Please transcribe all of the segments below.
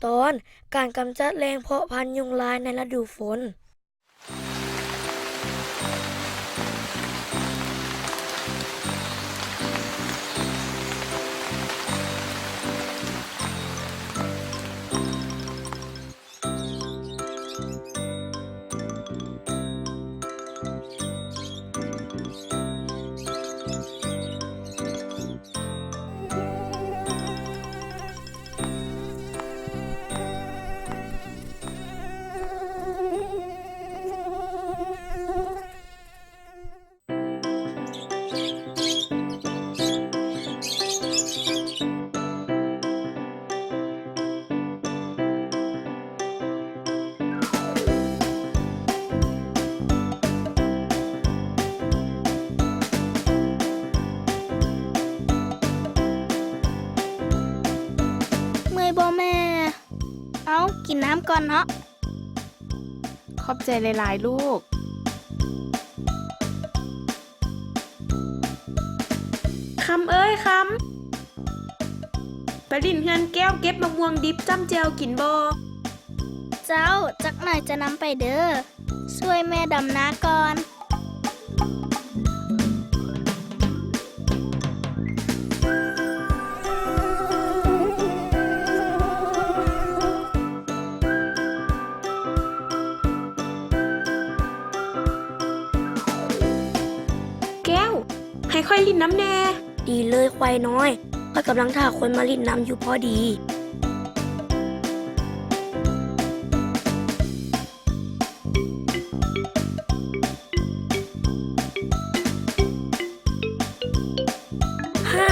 ตอนการกำจัดแรงเพาะพันธุ์ยุงลายในฤดูฝนเมื่อยบ่แม่ เอากินน้ำก่อนเนาะ ขอบใจหลายๆลูก คำเอ้ยคำไปลิ้นเฮือนแก้วเก็บมะม่วงดิบจ้ำแจวกินบ่ เจ้าจักหน่อยจะนำไปเด้อช่วยแม่ดำนาก่อน แก้ว ให้ค่อยลิ้นน้ำแน่ ดีเลยควายน้อยข้อยกำลังท่าคนมาริดน้ำอยู่พอดีฮ่า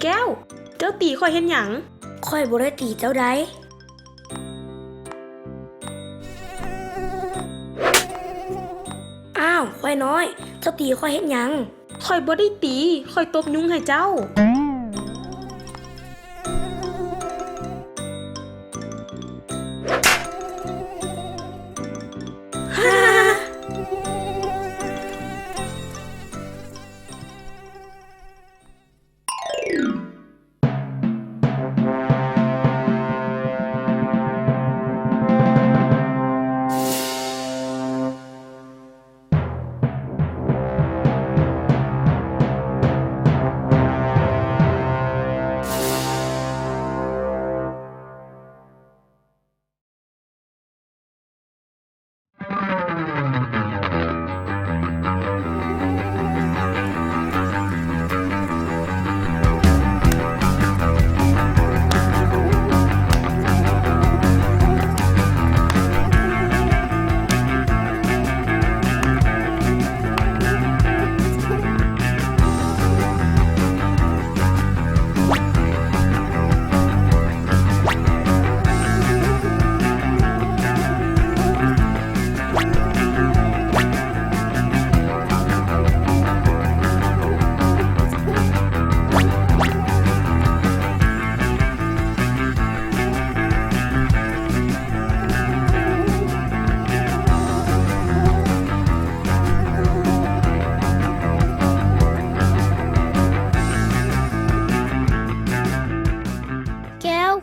แก้ว เจ้าตีค่อยเห็นหยัง ค่อยบ่ได้ตีเจ้าใดอ้าวควายน้อยเจ้าตีค่อยเฮ็ดหยัง ค่อยบ่ได้ตี ค่อยตบยุงให้เจ้า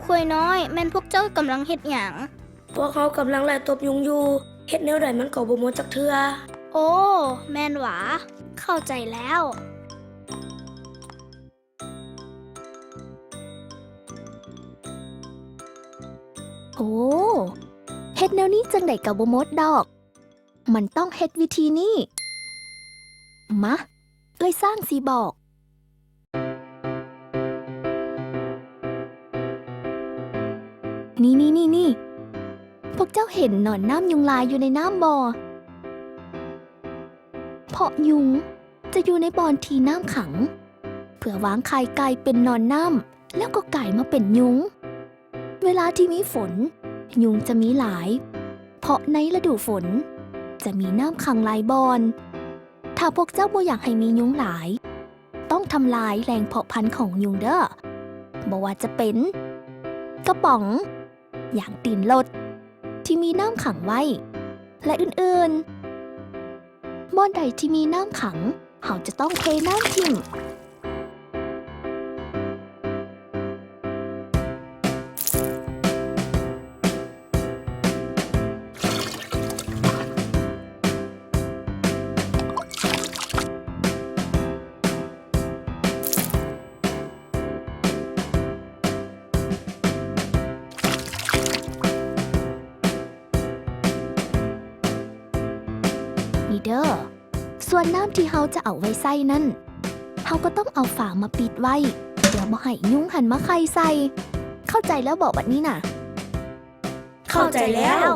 คุยน้อย แม่นพวกเจ้ากำลังเฮ็ดหยัง พวกเขากำลังไล่ตบยุงอยู่เฮ็ดแนวใดมันก็บ่หมดจักเทื่อ โอ้ แม่นหวาเข้าใจแล้ว โอ้เฮ็ดแนวนี้จังไดกับบ่หมดดอก มันต้องเฮ็ดวิธีนี้มาเอ้ยสร้างสิบอก นี่ พวกเจ้าเห็นหนอนน้ำยุงลายอยู่ในน้ำบ่อเพราะยุงจะอยู่ในบ่อนที่น้ำขัง เพื่อวางไข่ไก่เป็นหนอนน้ำแล้วก็ไก่มาเป็นยุง เวลาที่มีฝน ยุงจะมีหลาย เพราะในฤดูฝน จะมีน้ำขังหลายบอน ถ้าพวกเจ้าบ่อยากให้มียุงหลาย ต้องทำลายแหล่งเพาะพันธุ์ของยุงเด้อบ่ว่าจะเป็น กระป๋อง อย่างตีนรถที่มีน้ำขังไว้ และอื่นๆบ่อนใดที่มีน้ำขังเขาจะต้องเทน้ำทิ้ง นี่เด้อส่วนน้ำที่เฮาจะเอาไว้ใส่นั่นเฮาก็ต้องเอาฝามาปิดไว้ เดี๋ยวบ่ให้ยุงหันมาไข่ใส่ เข้าใจแล้วบอกแบบนี้น่ะ เข้าใจแล้ว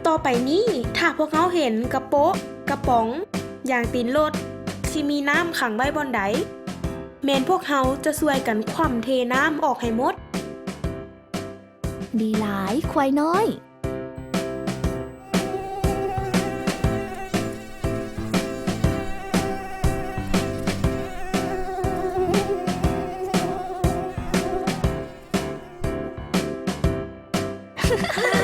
ต่อไปนี้ถ้าพวกเขาเห็นกระโป๊ะกระป๋อง อย่างตีนรถที่มีน้ำขังไว้บอนใดแม่นพวกเขาจะช่วยกันคว่ำเทน้ำออกให้หมด ดีหลายควายน้อย ฮ่า